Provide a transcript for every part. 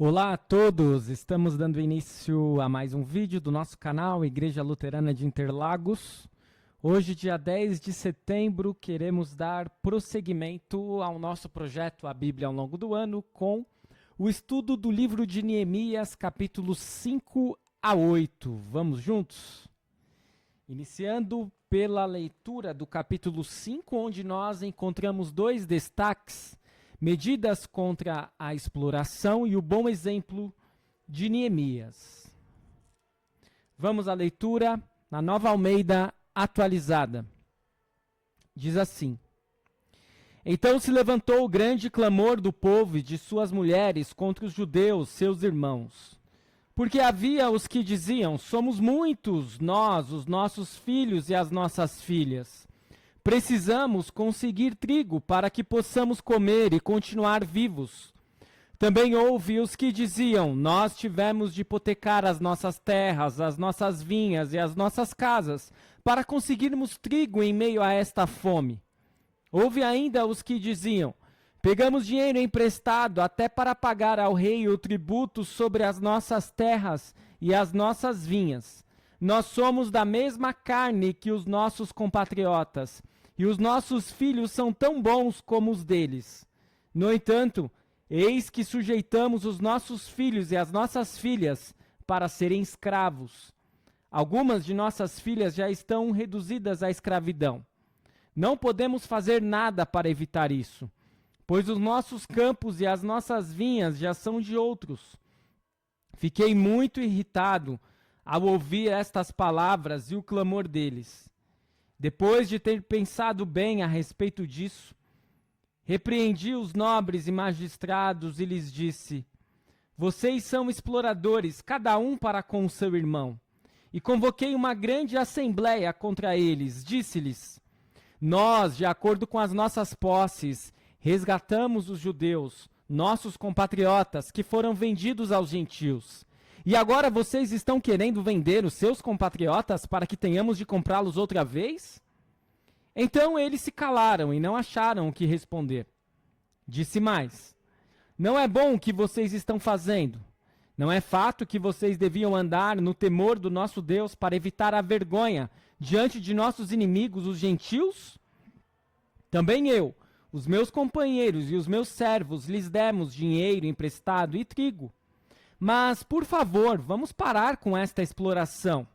Olá a todos, estamos dando início a mais um vídeo do nosso canal Igreja Luterana de Interlagos. Hoje, dia 10 de setembro, queremos dar prosseguimento ao nosso projeto A Bíblia ao longo do ano com o estudo do livro de Neemias, capítulos 5 a 8. Vamos juntos? Iniciando pela leitura do capítulo 5, onde nós encontramos dois destaques: medidas contra a exploração e o bom exemplo de Neemias. Vamos à leitura na Nova Almeida atualizada. Diz assim: Então se levantou o grande clamor do povo e de suas mulheres contra os judeus, seus irmãos. Porque havia os que diziam: somos muitos, nós, os nossos filhos e as nossas filhas. Precisamos conseguir trigo para que possamos comer e continuar vivos. Também houve os que diziam: nós tivemos de hipotecar as nossas terras, as nossas vinhas e as nossas casas para conseguirmos trigo em meio a esta fome. Houve ainda os que diziam: pegamos dinheiro emprestado até para pagar ao rei o tributo sobre as nossas terras e as nossas vinhas. Nós somos da mesma carne que os nossos compatriotas, e os nossos filhos são tão bons como os deles. No entanto, eis que sujeitamos os nossos filhos e as nossas filhas para serem escravos. Algumas de nossas filhas já estão reduzidas à escravidão. Não podemos fazer nada para evitar isso, pois os nossos campos e as nossas vinhas já são de outros. Fiquei muito irritado ao ouvir estas palavras e o clamor deles. Depois de ter pensado bem a respeito disso, repreendi os nobres e magistrados e lhes disse: vocês são exploradores, cada um para com o seu irmão. E convoquei uma grande assembleia contra eles. Disse-lhes: nós, de acordo com as nossas posses, resgatamos os judeus, nossos compatriotas, que foram vendidos aos gentios. E agora vocês estão querendo vender os seus compatriotas para que tenhamos de comprá-los outra vez? Então eles se calaram e não acharam o que responder. Disse mais: não é bom o que vocês estão fazendo. Não é fato que vocês deviam andar no temor do nosso Deus para evitar a vergonha diante de nossos inimigos, os gentios? Também eu, os meus companheiros e os meus servos lhes demos dinheiro emprestado e trigo. Mas, por favor, vamos parar com esta exploração.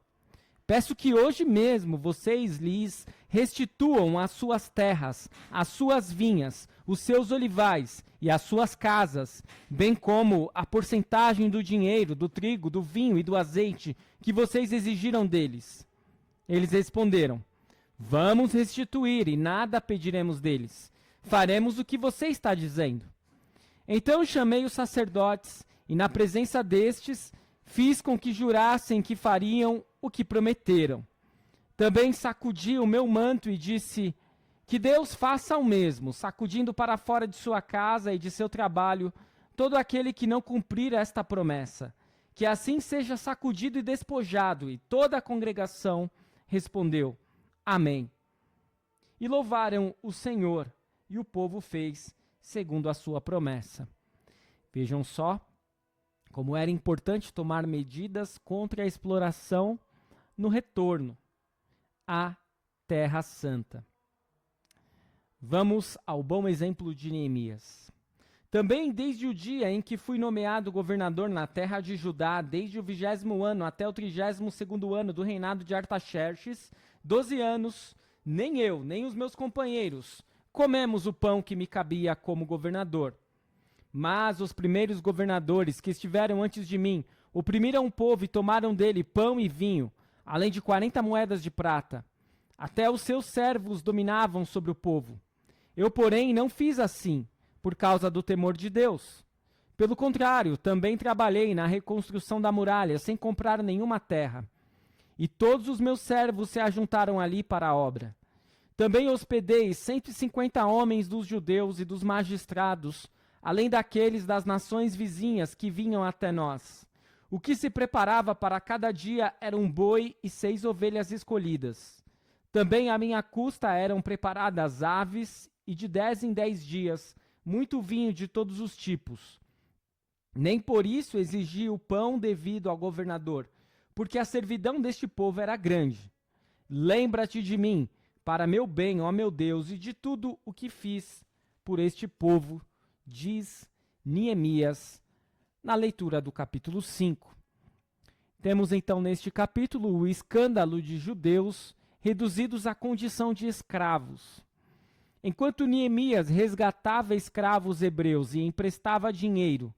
Peço que hoje mesmo vocês lhes restituam as suas terras, as suas vinhas, os seus olivais e as suas casas, bem como a porcentagem do dinheiro, do trigo, do vinho e do azeite que vocês exigiram deles. Eles responderam: vamos restituir e nada pediremos deles. Faremos o que você está dizendo. Então chamei os sacerdotes e, na presença destes, fiz com que jurassem que fariam o que prometeram. Também sacudi o meu manto e disse: que Deus faça o mesmo, sacudindo para fora de sua casa e de seu trabalho todo aquele que não cumprir esta promessa. Que assim seja sacudido e despojado. E toda a congregação respondeu: amém. E louvaram o Senhor, e o povo fez segundo a sua promessa. Vejam só como era importante tomar medidas contra a exploração no retorno à Terra Santa. Vamos ao bom exemplo de Neemias. Também desde o dia em que fui nomeado governador na terra de Judá, desde o 20º ano até o 32º ano do reinado de Artaxerxes, 12 anos, nem eu, nem os meus companheiros comemos o pão que me cabia como governador. Mas os primeiros governadores que estiveram antes de mim oprimiram o povo e tomaram dele pão e vinho, além de 40 moedas de prata. Até os seus servos dominavam sobre o povo. Eu, porém, não fiz assim, por causa do temor de Deus. Pelo contrário, também trabalhei na reconstrução da muralha, sem comprar nenhuma terra. E todos os meus servos se ajuntaram ali para a obra. Também hospedei 150 homens dos judeus e dos magistrados, além daqueles das nações vizinhas que vinham até nós. O que se preparava para cada dia era um boi e 6 ovelhas escolhidas. Também à minha custa eram preparadas aves, e de 10 em 10 dias, muito vinho de todos os tipos. nem por isso exigi o pão devido ao governador, porque a servidão deste povo era grande. Lembra-te de mim, para meu bem, ó meu Deus, e de tudo o que fiz por este povo, diz Neemias, na leitura do capítulo 5. Temos então neste capítulo o escândalo de judeus reduzidos à condição de escravos. Enquanto Neemias resgatava escravos hebreus e emprestava dinheiro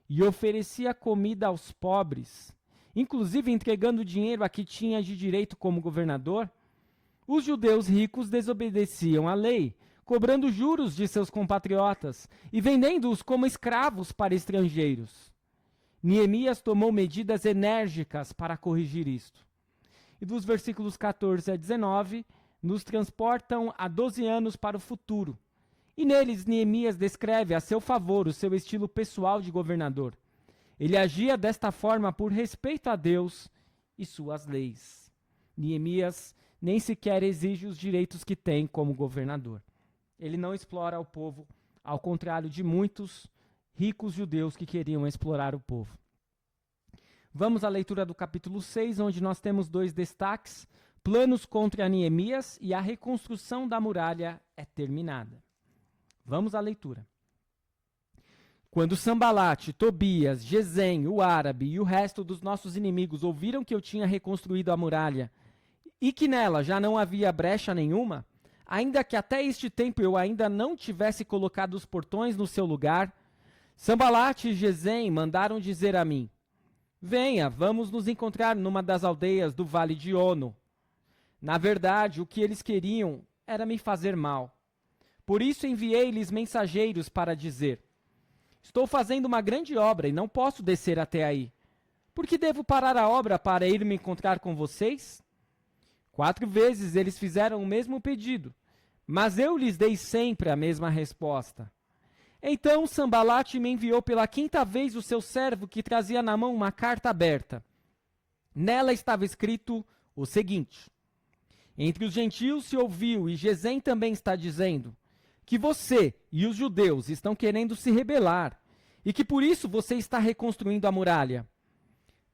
e oferecia comida aos pobres, inclusive entregando dinheiro a que tinha de direito como governador, os judeus ricos desobedeciam à lei, cobrando juros de seus compatriotas e vendendo-os como escravos para estrangeiros. Neemias tomou medidas enérgicas para corrigir isto. E dos versículos 14 a 19, nos transportam a 12 anos para o futuro. E neles, Neemias descreve a seu favor o seu estilo pessoal de governador. Ele agia desta forma por respeito a Deus e suas leis. Neemias nem sequer exige os direitos que tem como governador. Ele não explora o povo, ao contrário de muitos ricos judeus que queriam explorar o povo. Vamos à leitura do capítulo 6, onde nós temos dois destaques: planos contra Neemias e a reconstrução da muralha é terminada. Vamos à leitura. Quando Sambalate, Tobias, Gesem, o árabe e o resto dos nossos inimigos ouviram que eu tinha reconstruído a muralha e que nela já não havia brecha nenhuma, ainda que até este tempo eu ainda não tivesse colocado os portões no seu lugar, Sambalate e Gesem mandaram dizer a mim: venha, vamos nos encontrar numa das aldeias do Vale de Ono. Na verdade, o que eles queriam era me fazer mal. Por isso enviei-lhes mensageiros para dizer: estou fazendo uma grande obra e não posso descer até aí. Por que devo parar a obra para ir me encontrar com vocês? 4 vezes eles fizeram o mesmo pedido, mas eu lhes dei sempre a mesma resposta. Então Sambalate me enviou pela 5ª vez o seu servo, que trazia na mão uma carta aberta. Nela estava escrito o seguinte: entre os gentios se ouviu, e Gesem também está dizendo, que você e os judeus estão querendo se rebelar, e que por isso você está reconstruindo a muralha.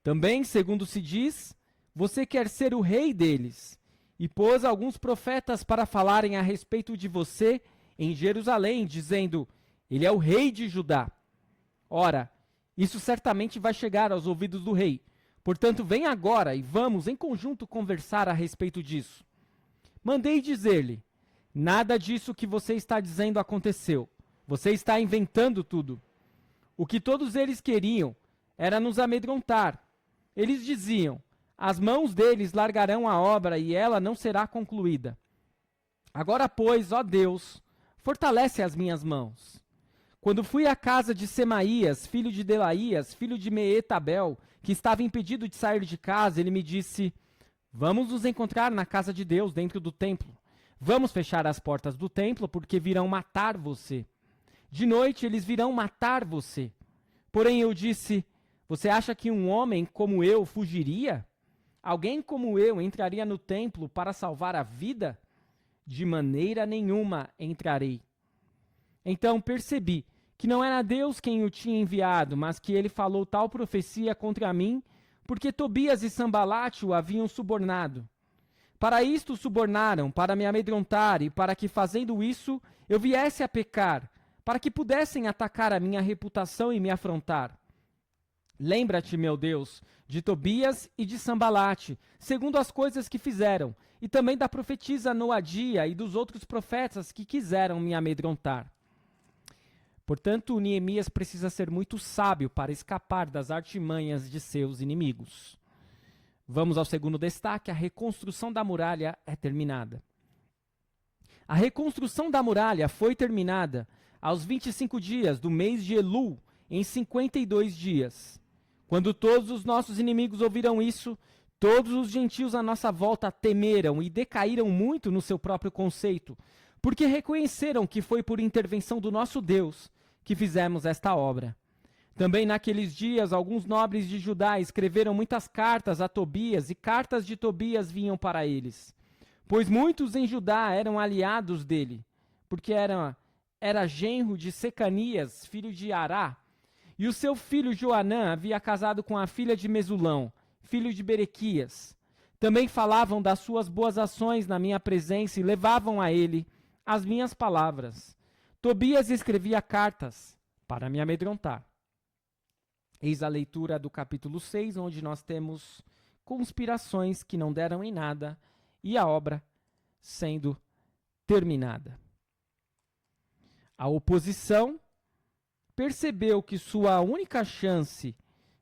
Também, segundo se diz, você quer ser o rei deles, e pôs alguns profetas para falarem a respeito de você em Jerusalém, dizendo: ele é o rei de Judá. Ora, isso certamente vai chegar aos ouvidos do rei. Portanto, vem agora e vamos em conjunto conversar a respeito disso. Mandei dizer-lhe: nada disso que você está dizendo aconteceu. Você está inventando tudo. O que todos eles queriam era nos amedrontar. Eles diziam: as mãos deles largarão a obra e ela não será concluída. Agora, pois, ó Deus, fortalece as minhas mãos. Quando fui à casa de Semaías, filho de Delaías, filho de Meetabel, que estava impedido de sair de casa, ele me disse: vamos nos encontrar na casa de Deus, dentro do templo. Vamos fechar as portas do templo, porque virão matar você. De noite eles virão matar você. Porém eu disse: você acha que um homem como eu fugiria? Alguém como eu entraria no templo para salvar a vida? De maneira nenhuma entrarei. Então percebi que não era Deus quem o tinha enviado, mas que ele falou tal profecia contra mim, porque Tobias e Sambalate o haviam subornado. Para isto subornaram, para me amedrontar, e para que, fazendo isso, eu viesse a pecar, para que pudessem atacar a minha reputação e me afrontar. Lembra-te, meu Deus, de Tobias e de Sambalate, segundo as coisas que fizeram, e também da profetisa Noadia e dos outros profetas que quiseram me amedrontar. Portanto, Neemias precisa ser muito sábio para escapar das artimanhas de seus inimigos. Vamos ao segundo destaque: a reconstrução da muralha é terminada. A reconstrução da muralha foi terminada aos 25 dias do mês de Elul, em 52 dias. Quando todos os nossos inimigos ouviram isso, todos os gentios à nossa volta temeram e decaíram muito no seu próprio conceito, porque reconheceram que foi por intervenção do nosso Deus que fizemos esta obra. Também naqueles dias, alguns nobres de Judá escreveram muitas cartas a Tobias, e cartas de Tobias vinham para eles. Pois muitos em Judá eram aliados dele, porque era genro de Secanias, filho de Ará, E o seu filho Joanã havia casado com a filha de Mesulão, filho de Berequias. Também falavam das suas boas ações na minha presença e levavam a ele as minhas palavras. Tobias escrevia cartas para me amedrontar. Eis a leitura do capítulo 6, onde nós temos conspirações que não deram em nada e a obra sendo terminada. A oposição percebeu que sua única chance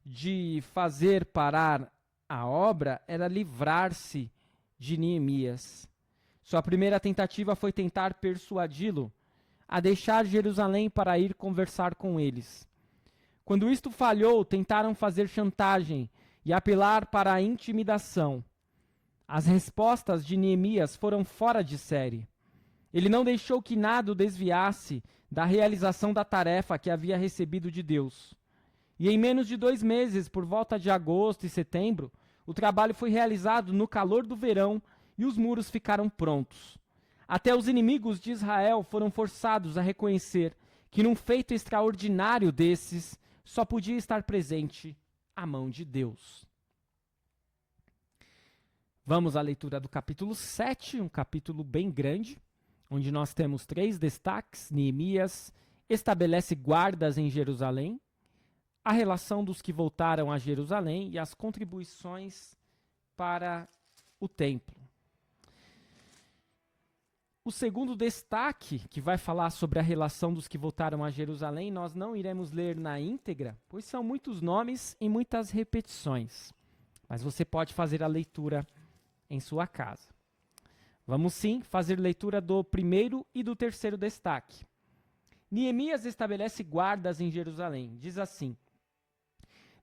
de fazer parar a obra era livrar-se de Neemias. Sua primeira tentativa foi tentar persuadi-lo a deixar Jerusalém para ir conversar com eles. Quando isto falhou, tentaram fazer chantagem e apelar para a intimidação. As respostas de Neemias foram fora de série. Ele não deixou que nada o desviasse da realização da tarefa que havia recebido de Deus. E em menos de 2 meses, por volta de agosto e setembro, o trabalho foi realizado no calor do verão e os muros ficaram prontos. Até os inimigos de Israel foram forçados a reconhecer que num feito extraordinário desses, só podia estar presente a mão de Deus. Vamos à leitura do capítulo 7, um capítulo bem grande, onde nós temos 3 destaques. Neemias estabelece guardas em Jerusalém, a relação dos que voltaram a Jerusalém e as contribuições para o templo. O segundo destaque, que vai falar sobre a relação dos que voltaram a Jerusalém, nós não iremos ler na íntegra, pois são muitos nomes e muitas repetições. Mas você pode fazer a leitura em sua casa. Vamos sim fazer leitura do primeiro e do terceiro destaque. Neemias estabelece guardas em Jerusalém. Diz assim: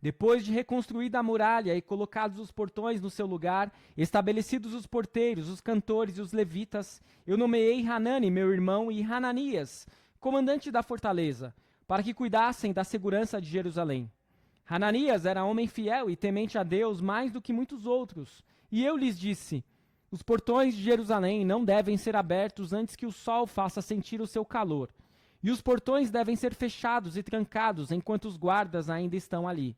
depois de reconstruída a muralha e colocados os portões no seu lugar, estabelecidos os porteiros, os cantores e os levitas, eu nomeei Hanani, meu irmão, e Hananias, comandante da fortaleza, para que cuidassem da segurança de Jerusalém. Hananias era homem fiel e temente a Deus mais do que muitos outros. E eu lhes disse: os portões de Jerusalém não devem ser abertos antes que o sol faça sentir o seu calor. E os portões devem ser fechados e trancados enquanto os guardas ainda estão ali.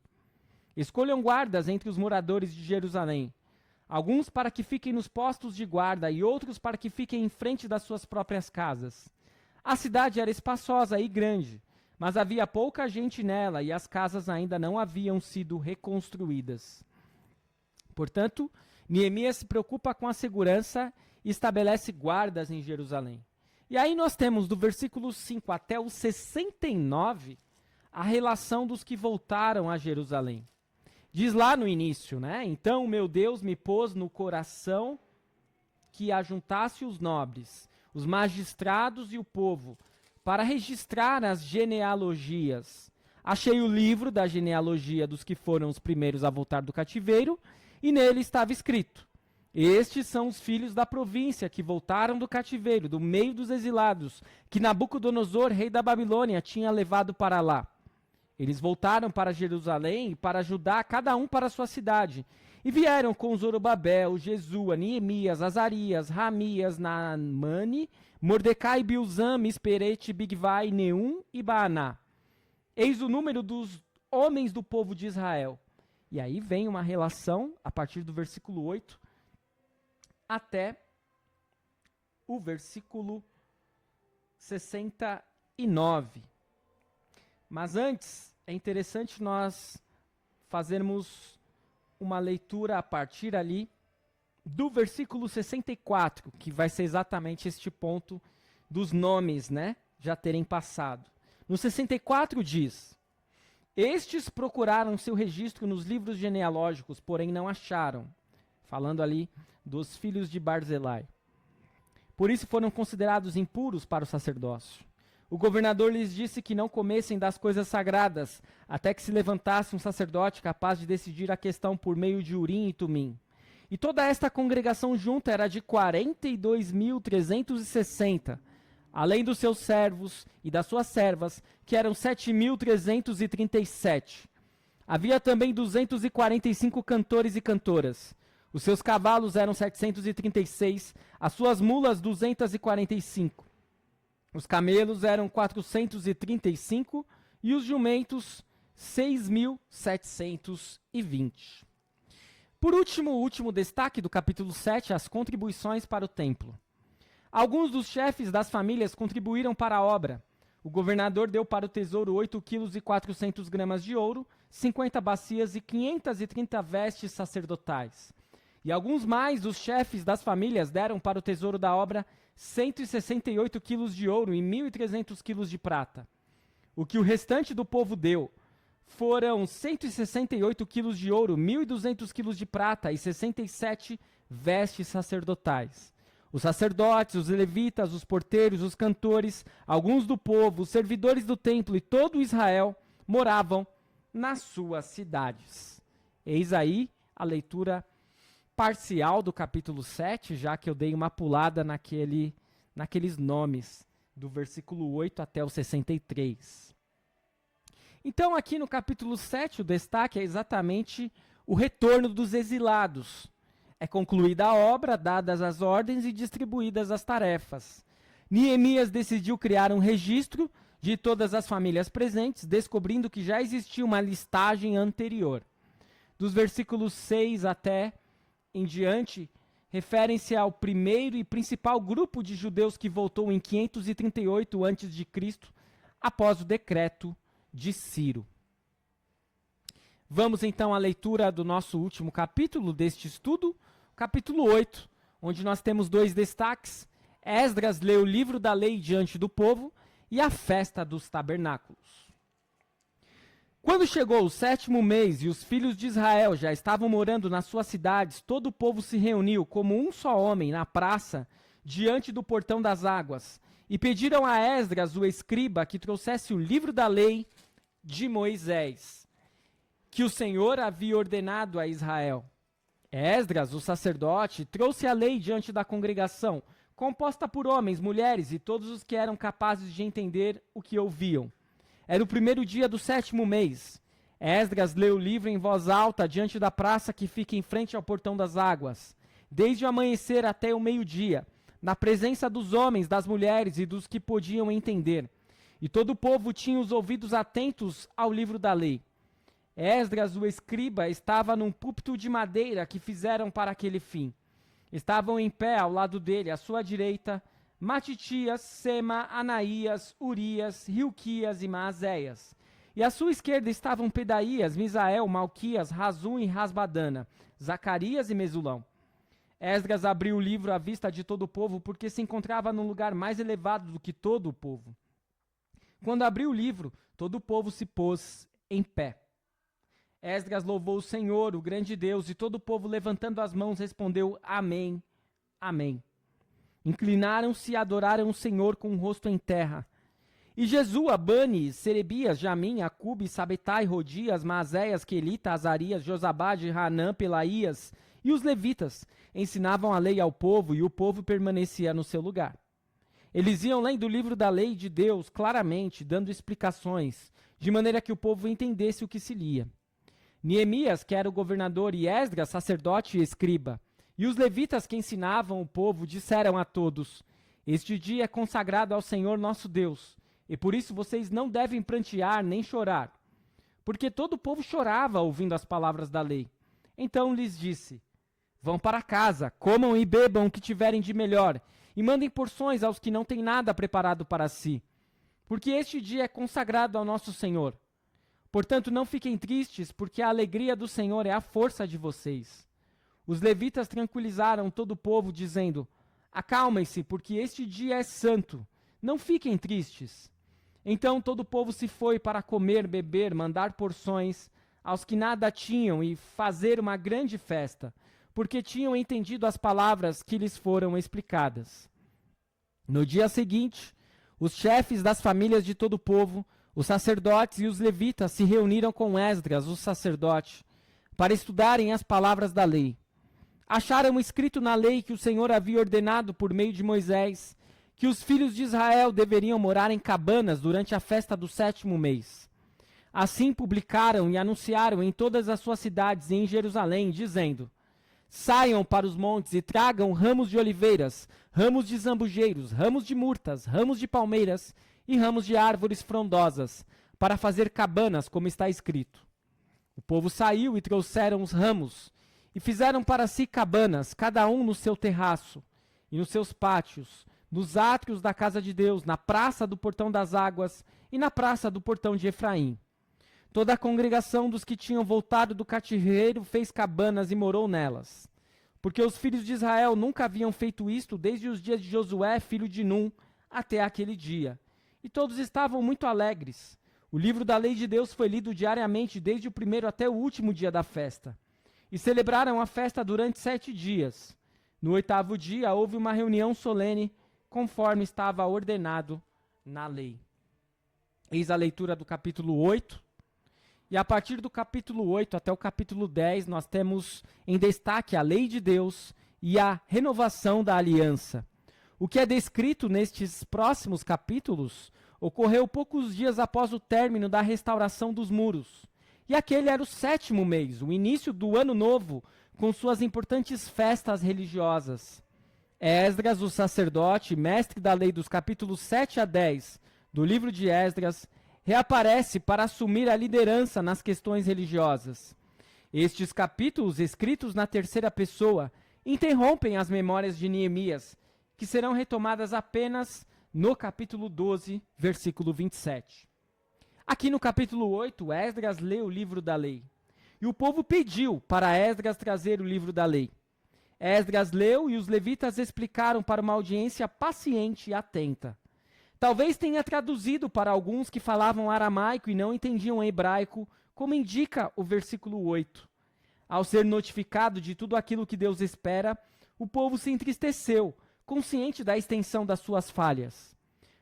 Escolham guardas entre os moradores de Jerusalém, alguns para que fiquem nos postos de guarda e outros para que fiquem em frente das suas próprias casas. A cidade era espaçosa e grande, mas havia pouca gente nela e as casas ainda não haviam sido reconstruídas. Portanto, Neemias se preocupa com a segurança e estabelece guardas em Jerusalém. E aí nós temos do versículo 5 até o 69 a relação dos que voltaram a Jerusalém. Diz lá no início, né? Então meu Deus me pôs no coração que ajuntasse os nobres, os magistrados e o povo, para registrar as genealogias. Achei o livro da genealogia dos que foram os primeiros a voltar do cativeiro, e nele estava escrito: estes são os filhos da província que voltaram do cativeiro, do meio dos exilados, que Nabucodonosor, rei da Babilônia, tinha levado para lá. Eles voltaram para Jerusalém para ajudar cada um para a sua cidade. E vieram com Zorobabel, Jesua, Neemias, Azarias, Ramias, Naamani, Mordecai, Bilzam, Misperete, Bigvai, Neum e Baaná. Eis o número dos homens do povo de Israel. E aí vem uma relação, a partir do versículo 8, até o versículo 69. Mas antes, é interessante nós fazermos uma leitura a partir ali do versículo 64, que vai ser exatamente este ponto dos nomes, né, já terem passado. No 64 diz: estes procuraram seu registro nos livros genealógicos, porém não acharam. Falando ali dos filhos de Barzilai. Por isso foram considerados impuros para o sacerdócio. O governador lhes disse que não comessem das coisas sagradas, até que se levantasse um sacerdote capaz de decidir a questão por meio de Urim e Tumim. E toda esta congregação junta era de 42.360, além dos seus servos e das suas servas, que eram 7.337. Havia também 245 cantores e cantoras. Os seus cavalos eram 736, as suas mulas 245. Os camelos eram 435 e os jumentos 6.720. Por último, o último destaque do capítulo 7, as contribuições para o templo. Alguns dos chefes das famílias contribuíram para a obra. O governador deu para o tesouro 8 quilos e 400 gramas de ouro, 50 bacias e 530 vestes sacerdotais. E alguns mais dos chefes das famílias deram para o tesouro da obra 168 quilos de ouro e 1.300 quilos de prata. O que o restante do povo deu foram 168 quilos de ouro, 1.200 quilos de prata e 67 vestes sacerdotais. Os sacerdotes, os levitas, os porteiros, os cantores, alguns do povo, os servidores do templo e todo Israel moravam nas suas cidades. Eis aí a leitura parcial do capítulo 7, já que eu dei uma pulada naqueles nomes, do versículo 8 até o 63. Então, aqui no capítulo 7, o destaque é exatamente o retorno dos exilados. É concluída a obra, dadas as ordens e distribuídas as tarefas. Neemias decidiu criar um registro de todas as famílias presentes, descobrindo que já existia uma listagem anterior. Dos versículos 6 até em diante, referem-se ao primeiro e principal grupo de judeus que voltou em 538 a.C., após o decreto de Ciro. Vamos então à leitura do nosso último capítulo deste estudo, capítulo 8, onde nós temos dois destaques. Esdras lê o livro da lei diante do povo e a festa dos tabernáculos. Quando chegou o 7º mês e os filhos de Israel já estavam morando nas suas cidades, todo o povo se reuniu como um só homem na praça, diante do portão das águas, e pediram a Esdras, o escriba, que trouxesse o livro da lei de Moisés, que o Senhor havia ordenado a Israel. Esdras, o sacerdote, trouxe a lei diante da congregação, composta por homens, mulheres e todos os que eram capazes de entender o que ouviam. Era o primeiro dia do 7º mês. Esdras leu o livro em voz alta diante da praça que fica em frente ao portão das águas, desde o amanhecer até o meio-dia, na presença dos homens, das mulheres e dos que podiam entender. E todo o povo tinha os ouvidos atentos ao livro da lei. Esdras, o escriba, estava num púlpito de madeira que fizeram para aquele fim. Estavam em pé ao lado dele, à sua direita, Matitias, Sema, Anaías, Urias, Hilquias e Maazéias. E à sua esquerda estavam Pedaías, Misael, Malquias, Razum e Rasbadana, Zacarias e Mesulão. Esdras abriu o livro à vista de todo o povo, porque se encontrava num lugar mais elevado do que todo o povo. Quando abriu o livro, todo o povo se pôs em pé. Esdras louvou o Senhor, o grande Deus, e todo o povo, levantando as mãos, respondeu: Amém, Amém. Inclinaram-se e adoraram o Senhor com o rosto em terra. E Jesua, Bani, Serebias, Jamim, Acube, Sabetai, Rodias, Maazéias, Quelita, Azarias, Josabade, Hanã, Pelaías e os levitas ensinavam a lei ao povo, e o povo permanecia no seu lugar. Eles iam lendo o livro da lei de Deus claramente, dando explicações, de maneira que o povo entendesse o que se lia. Neemias, que era o governador, e Esdras, sacerdote e escriba, e os levitas que ensinavam o povo, disseram a todos: Este dia é consagrado ao Senhor nosso Deus, e por isso vocês não devem prantear nem chorar. Porque todo o povo chorava ouvindo as palavras da lei. Então lhes disse: Vão para casa, comam e bebam o que tiverem de melhor, e mandem porções aos que não têm nada preparado para si. Porque este dia é consagrado ao nosso Senhor. Portanto, não fiquem tristes, porque a alegria do Senhor é a força de vocês. Os levitas tranquilizaram todo o povo, dizendo: Acalmem-se, porque este dia é santo. Não fiquem tristes. Então todo o povo se foi para comer, beber, mandar porções aos que nada tinham e fazer uma grande festa, porque tinham entendido as palavras que lhes foram explicadas. No dia seguinte, os chefes das famílias de todo o povo, os sacerdotes e os levitas se reuniram com Esdras, o sacerdote, para estudarem as palavras da lei. Acharam escrito na lei que o Senhor havia ordenado por meio de Moisés que os filhos de Israel deveriam morar em cabanas durante a festa do 7º mês. Assim publicaram e anunciaram em todas as suas cidades e em Jerusalém, dizendo: Saiam para os montes e tragam ramos de oliveiras, ramos de zambujeiros, ramos de murtas, ramos de palmeiras e ramos de árvores frondosas, para fazer cabanas, como está escrito. O povo saiu e trouxeram os ramos, e fizeram para si cabanas, cada um no seu terraço, e nos seus pátios, nos átrios da casa de Deus, na praça do portão das águas, e na praça do portão de Efraim. Toda a congregação dos que tinham voltado do cativeiro fez cabanas e morou nelas. Porque os filhos de Israel nunca haviam feito isto desde os dias de Josué, filho de Num, até aquele dia. E todos estavam muito alegres. O livro da lei de Deus foi lido diariamente, desde o primeiro até o último dia da festa. E celebraram a festa durante 7 dias. No 8º dia, houve uma reunião solene, conforme estava ordenado na lei. Eis a leitura do capítulo 8. E a partir do capítulo 8 até o capítulo 10, nós temos em destaque a lei de Deus e a renovação da aliança. O que é descrito nestes próximos capítulos ocorreu poucos dias após o término da restauração dos muros. E aquele era o 7º mês, o início do ano novo, com suas importantes festas religiosas. Esdras, o sacerdote, mestre da lei dos capítulos 7 a 10 do livro de Esdras, reaparece para assumir a liderança nas questões religiosas. Estes capítulos, escritos na terceira pessoa, interrompem as memórias de Neemias, que serão retomadas apenas no capítulo 12, versículo 27. Aqui no capítulo 8, Esdras lê o livro da lei. E o povo pediu para Esdras trazer o livro da lei. Esdras leu e os levitas explicaram para uma audiência paciente e atenta. Talvez tenha traduzido para alguns que falavam aramaico e não entendiam hebraico, como indica o versículo 8. Ao ser notificado de tudo aquilo que Deus espera, o povo se entristeceu, consciente da extensão das suas falhas.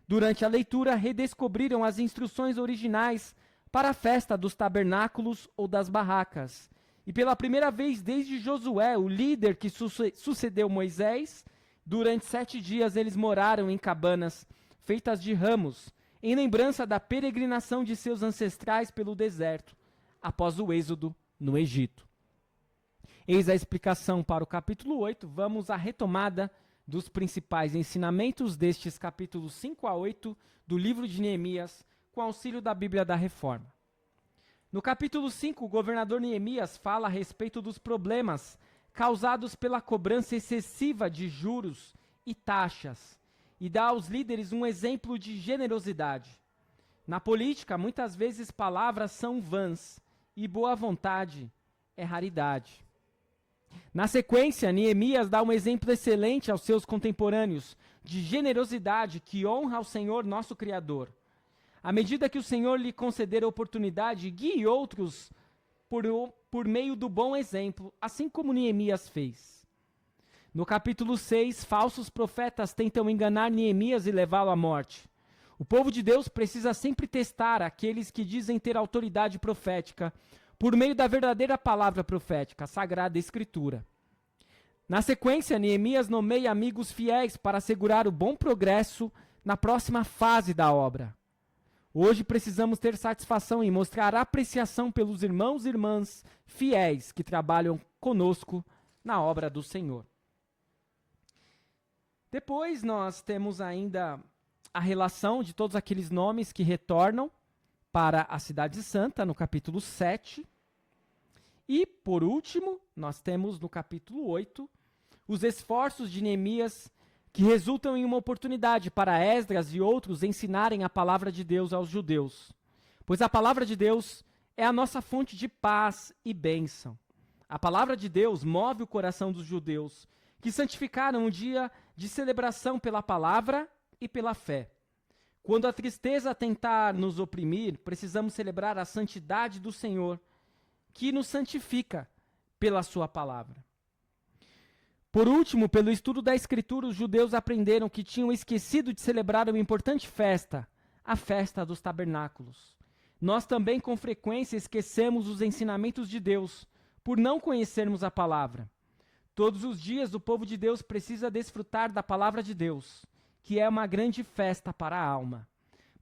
Durante a leitura, redescobriram as instruções originais para a festa dos tabernáculos ou das barracas. E pela primeira vez desde Josué, o líder que sucedeu Moisés, durante 7 dias eles moraram em cabanas feitas de ramos, em lembrança da peregrinação de seus ancestrais pelo deserto, após o êxodo no Egito. Eis a explicação para o capítulo 8, vamos à retomada dos principais ensinamentos destes capítulos 5 a 8 do livro de Neemias, com auxílio da Bíblia da Reforma. No capítulo 5, o governador Neemias fala a respeito dos problemas causados pela cobrança excessiva de juros e taxas, e dá aos líderes um exemplo de generosidade. Na política, muitas vezes palavras são vãs e boa vontade é raridade. Na sequência, Neemias dá um exemplo excelente aos seus contemporâneos de generosidade que honra ao Senhor, nosso Criador. À medida que o Senhor lhe conceder a oportunidade, guie outros por meio do bom exemplo, assim como Neemias fez. No capítulo 6, falsos profetas tentam enganar Neemias e levá-lo à morte. O povo de Deus precisa sempre testar aqueles que dizem ter autoridade profética por meio da verdadeira palavra profética, a Sagrada Escritura. Na sequência, Neemias nomeia amigos fiéis para assegurar o bom progresso na próxima fase da obra. Hoje precisamos ter satisfação em mostrar apreciação pelos irmãos e irmãs fiéis que trabalham conosco na obra do Senhor. Depois nós temos ainda a relação de todos aqueles nomes que retornam para a Cidade Santa, no capítulo 7. E, por último, nós temos no capítulo 8, os esforços de Neemias que resultam em uma oportunidade para Esdras e outros ensinarem a palavra de Deus aos judeus. Pois a palavra de Deus é a nossa fonte de paz e bênção. A palavra de Deus move o coração dos judeus, que santificaram um dia de celebração pela palavra e pela fé. Quando a tristeza tentar nos oprimir, precisamos celebrar a santidade do Senhor, que nos santifica pela sua palavra. Por último, pelo estudo da Escritura, os judeus aprenderam que tinham esquecido de celebrar uma importante festa, a festa dos tabernáculos. Nós também, com frequência, esquecemos os ensinamentos de Deus, por não conhecermos a palavra. Todos os dias, o povo de Deus precisa desfrutar da palavra de Deus, que é uma grande festa para a alma.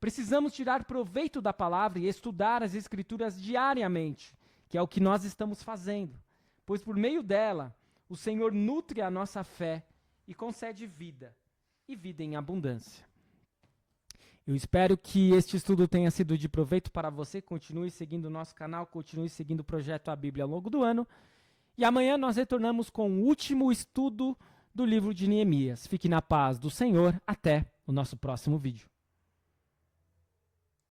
Precisamos tirar proveito da palavra e estudar as Escrituras diariamente, que é o que nós estamos fazendo, pois por meio dela, o Senhor nutre a nossa fé e concede vida, e vida em abundância. Eu espero que este estudo tenha sido de proveito para você. Continue seguindo o nosso canal, continue seguindo o projeto A Bíblia ao longo do ano. E amanhã nós retornamos com o último estudo do livro de Neemias. Fique na paz do Senhor. Até o nosso próximo vídeo.